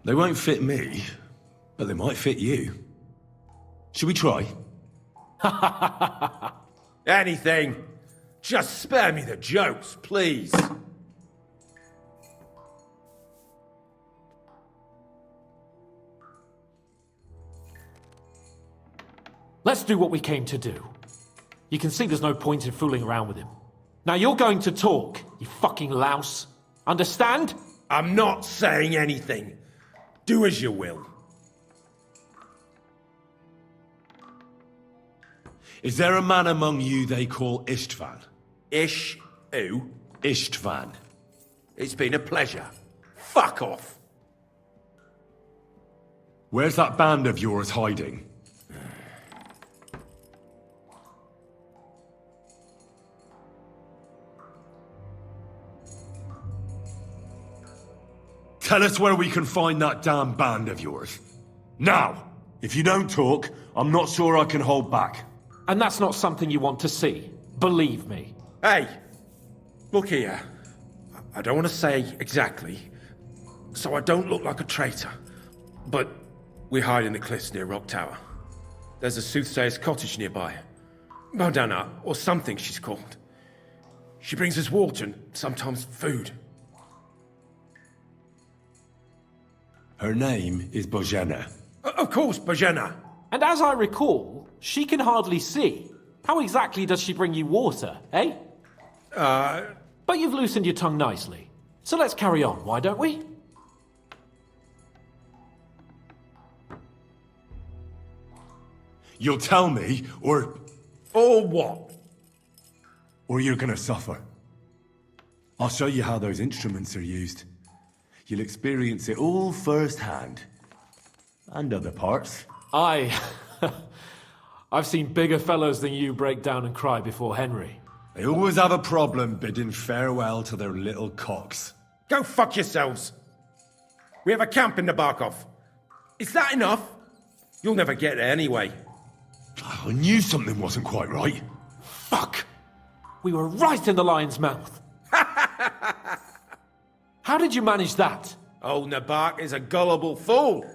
S2: They won't fit me, but they might fit you. Should we try?
S13: Anything. Just spare me the jokes, please.
S3: Let's do what we came to do. You can see there's no point in fooling around with him. Now you're going to talk, you fucking louse. Understand?
S13: I'm not saying anything. Do as you will.
S2: Is there a man among you they call Istvan?
S13: Ish who?
S2: Istvan.
S13: It's been a pleasure. Fuck off.
S2: Where's that band of yours hiding? Tell us where we can find that damn band of yours. Now! If you don't talk, I'm not sure I can hold back.
S3: And that's not something you want to see. Believe me.
S13: Hey! Look here. I don't want to say exactly, so I don't look like a traitor. But we hide in the cliffs near Rock Tower. There's a soothsayer's cottage nearby. Modana, or something she's called. She brings us water and sometimes food.
S2: Her name is Bojana.
S13: Of course, Bojana.
S3: And as I recall, she can hardly see. How exactly does she bring you water, eh? But you've loosened your tongue nicely. So let's carry on, why don't we?
S2: You'll tell me, or...
S13: Or what?
S2: Or you're gonna suffer. I'll show you how those instruments are used. You'll experience it all firsthand. And other parts.
S3: I've seen bigger fellows than you break down and cry before Henry.
S2: They always have a problem bidding farewell to their little cocks.
S13: Go fuck yourselves. We have a camp in the Barkov. Is that enough? You'll never get there anyway.
S2: I knew something wasn't quite right.
S3: Fuck! We were right in the lion's mouth. How did you manage that?
S13: Old Nabark is a gullible fool,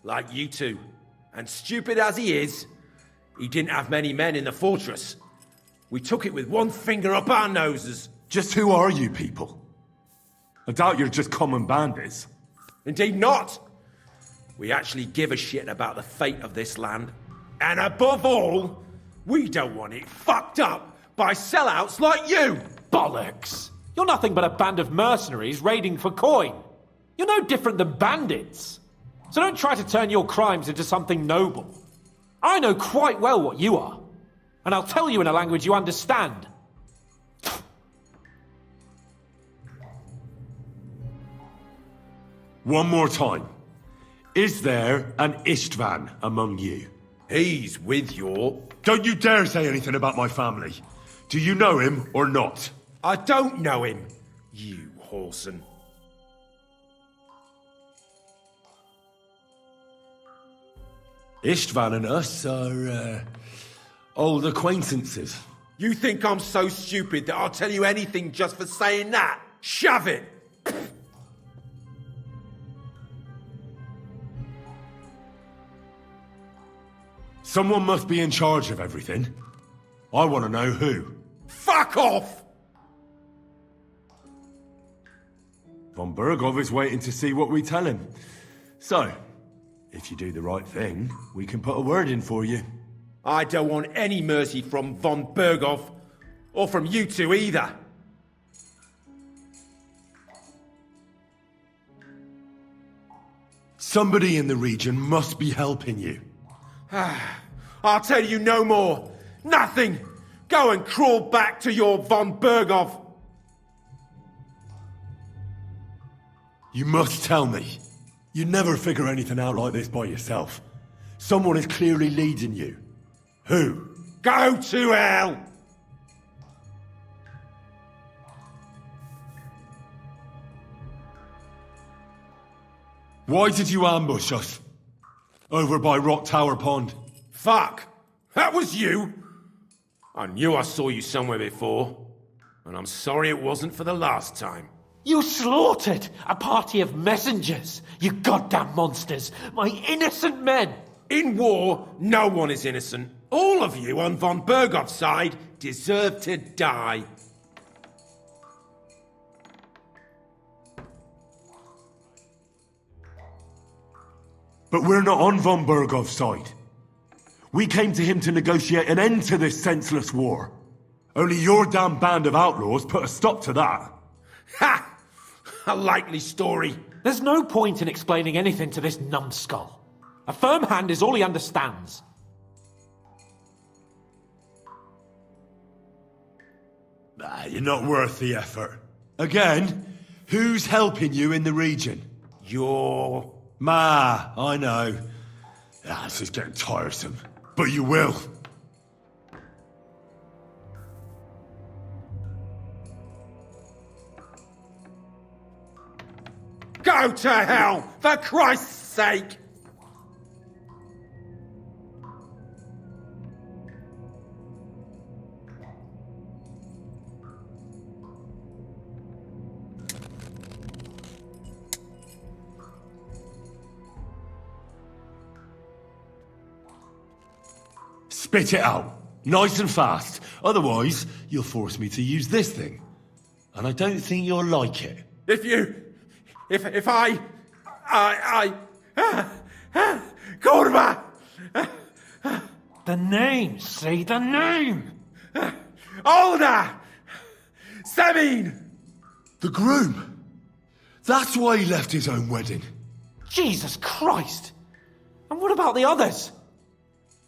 S13: like you two. And stupid as he is, he didn't have many men in the fortress. We took it with one finger up our noses.
S2: Just who are you people? I doubt you're just common bandits.
S13: Indeed not. We actually give a shit about the fate of this land. And above all, we don't want it fucked up by sellouts like you!
S3: Bollocks! You're nothing but a band of mercenaries raiding for coin. You're no different than bandits. So don't try to turn your crimes into something noble. I know quite well what you are. And I'll tell you in a language you understand.
S2: One more time. Is there an Istvan among you?
S13: He's with your...
S2: Don't you dare say anything about my family. Do you know him or not?
S13: I don't know him, you whoreson.
S2: Istvan and us are, old acquaintances.
S13: You think I'm so stupid that I'll tell you anything just for saying that? Shove it!
S2: Someone must be in charge of everything. I want to know who.
S13: Fuck off!
S2: Von Bergov is waiting to see what we tell him. So, if you do the right thing, we can put a word in for you.
S13: I don't want any mercy from Von Bergov, or from you two either.
S2: Somebody in the region must be helping you.
S13: I'll tell you no more. Nothing. Go and crawl back to your Von Bergov.
S2: You must tell me. You never figure anything out like this by yourself. Someone is clearly leading you. Who?
S13: Go to hell!
S2: Why did you ambush us? Over by Rock Tower Pond.
S13: Fuck! That was you! I knew I saw you somewhere before. And I'm sorry it wasn't for the last time.
S14: You slaughtered a party of messengers, you goddamn monsters! My innocent men!
S13: In war, no one is innocent. All of you on Von Bergov's side deserve to die.
S2: But we're not on Von Bergov's side. We came to him to negotiate an end to this senseless war. Only your damn band of outlaws put a stop to that.
S13: Ha! A likely story.
S14: There's no point in explaining anything to this numbskull. A firm hand is all he understands.
S2: You're not worth the effort. Again, who's helping you in the region?
S13: You're...
S2: I know. This is getting tiresome. But you will.
S13: Go to hell, for Christ's sake!
S2: Spit it out. Nice and fast. Otherwise, you'll force me to use this thing. And I don't think you'll like it.
S13: If I... Korva!
S14: The name, say the name!
S13: Olda! Sabine!
S2: The groom. That's why he left his own wedding.
S14: Jesus Christ! And what about the others?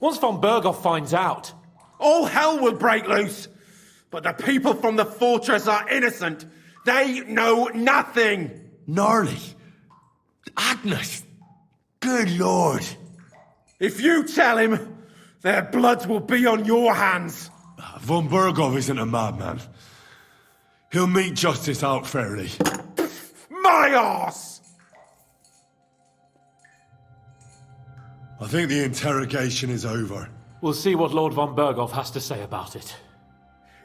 S14: Once Von Bergov finds out...
S13: All hell will break loose! But the people from the fortress are innocent! They know nothing!
S2: Gnarly. Agnes. Good Lord.
S13: If you tell him, their blood will be on your hands.
S2: Von Bergov isn't a madman. He'll mete justice out fairly.
S13: My arse!
S2: I think the interrogation is over.
S14: We'll see what Lord Von Bergov has to say about it.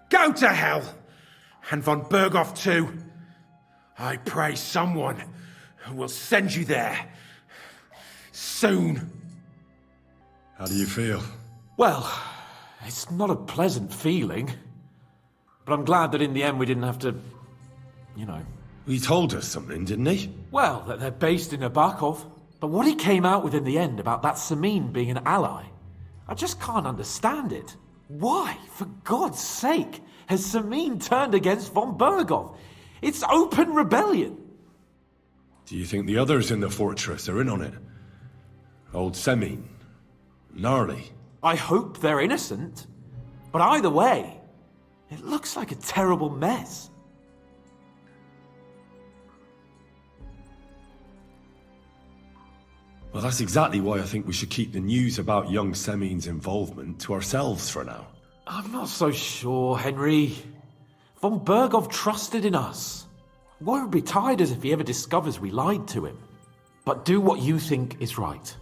S13: Go to hell! And Von Bergov too. I pray someone will send you there. Soon.
S2: How do you feel?
S14: Well, it's not a pleasant feeling. But I'm glad that in the end we didn't have to...
S2: He told us something, didn't he?
S14: Well, that they're based in Nabokov. But what he came out with in the end about that Samin being an ally, I just can't understand it. Why, for God's sake, has Samin turned against Von Bergov? It's open rebellion.
S2: Do you think the others in the fortress are in on it? Old Semin? Gnarly?
S14: I hope they're innocent. But either way, it looks like a terrible mess.
S2: Well, that's exactly why I think we should keep the news about young Semin's involvement to ourselves for now.
S14: I'm not so sure, Henry. Von Bergov trusted in us. Won't be tired as if he ever discovers we lied to him. But do what you think is right.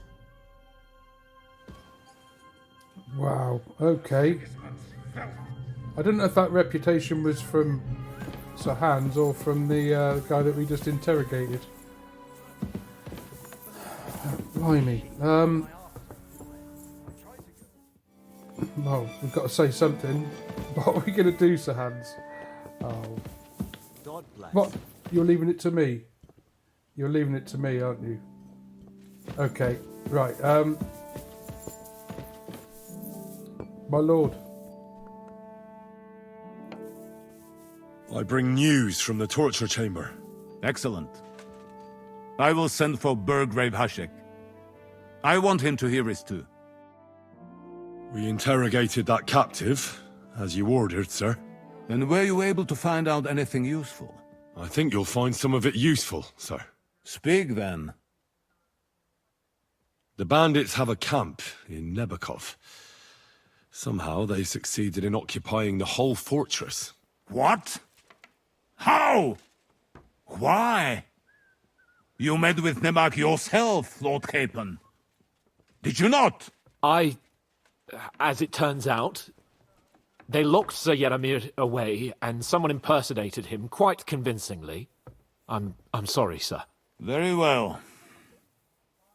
S1: Wow, okay. I don't know if that reputation was from Sir Hans or from the guy that we just interrogated. Blimey. Well, we've got to say something. What are we going to do, Sir Hans? Oh. What? You're leaving it to me? You're leaving it to me, aren't you? Okay, right. My lord.
S2: I bring news from the torture chamber.
S12: Excellent. I will send for Burgrave Hashek. I want him to hear it too.
S2: We interrogated that captive, as you ordered, sir.
S12: And were you able to find out anything useful?
S2: I think you'll find some of it useful, sir.
S12: Speak then.
S2: The bandits have a camp in Nebakov. Somehow they succeeded in occupying the whole fortress.
S12: What? How? Why? You met with Nebak yourself, Lord Capon. Did you not?
S3: As it turns out, they locked Sir Yaramir away, and someone impersonated him quite convincingly. I'm sorry, sir.
S12: Very well.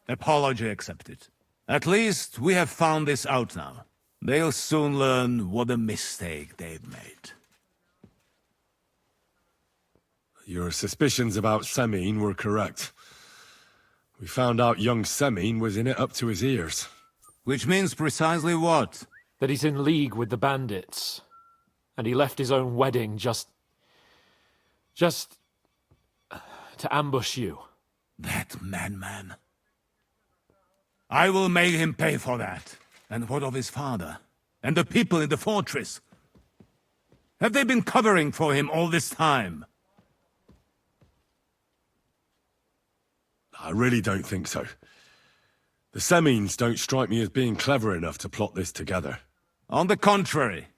S12: Apology accepted. At least we have found this out now. They'll soon learn what a mistake they've made.
S2: Your suspicions about Semin were correct. We found out young Semin was in it up to his ears.
S12: Which means precisely what?
S3: That he's in league with the bandits. And he left his own wedding just to ambush you.
S12: That madman. I will make him pay for that. And what of his father? And the people in the fortress? Have they been covering for him all this time?
S2: I really don't think so. The Semins don't strike me as being clever enough to plot this together.
S12: On the contrary.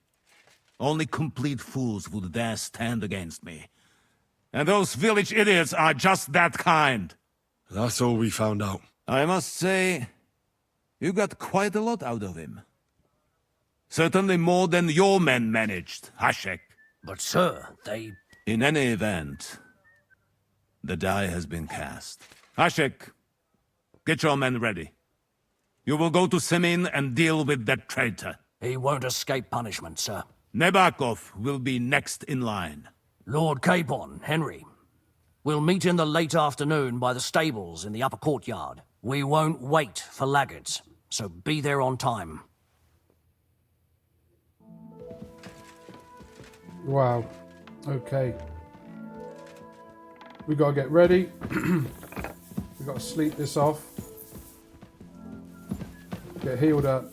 S12: Only complete fools would dare stand against me. And those village idiots are just that kind.
S2: That's all we found out.
S12: I must say, you got quite a lot out of him. Certainly more than your men managed, Hashek.
S4: But sir, they...
S12: In any event, the die has been cast. Hashek, get your men ready. You will go to Semin and deal with that traitor.
S4: He won't escape punishment, sir.
S12: Nebakov will be next in line.
S4: Lord Capon, Henry. We'll meet in the late afternoon by the stables in the upper courtyard. We won't wait for laggards, so be there on time.
S1: Wow. Okay. We gotta get ready. We gotta sleep this off. Get healed up.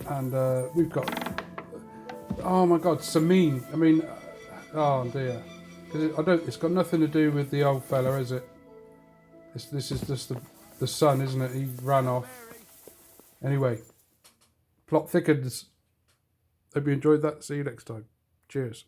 S1: And we've got... Oh my god, Semin. I mean... Oh dear. It's got nothing to do with the old fella, is it? This is just the son, isn't it? He ran off. Anyway. Plot thickens. Hope you enjoyed that. See you next time. Cheers.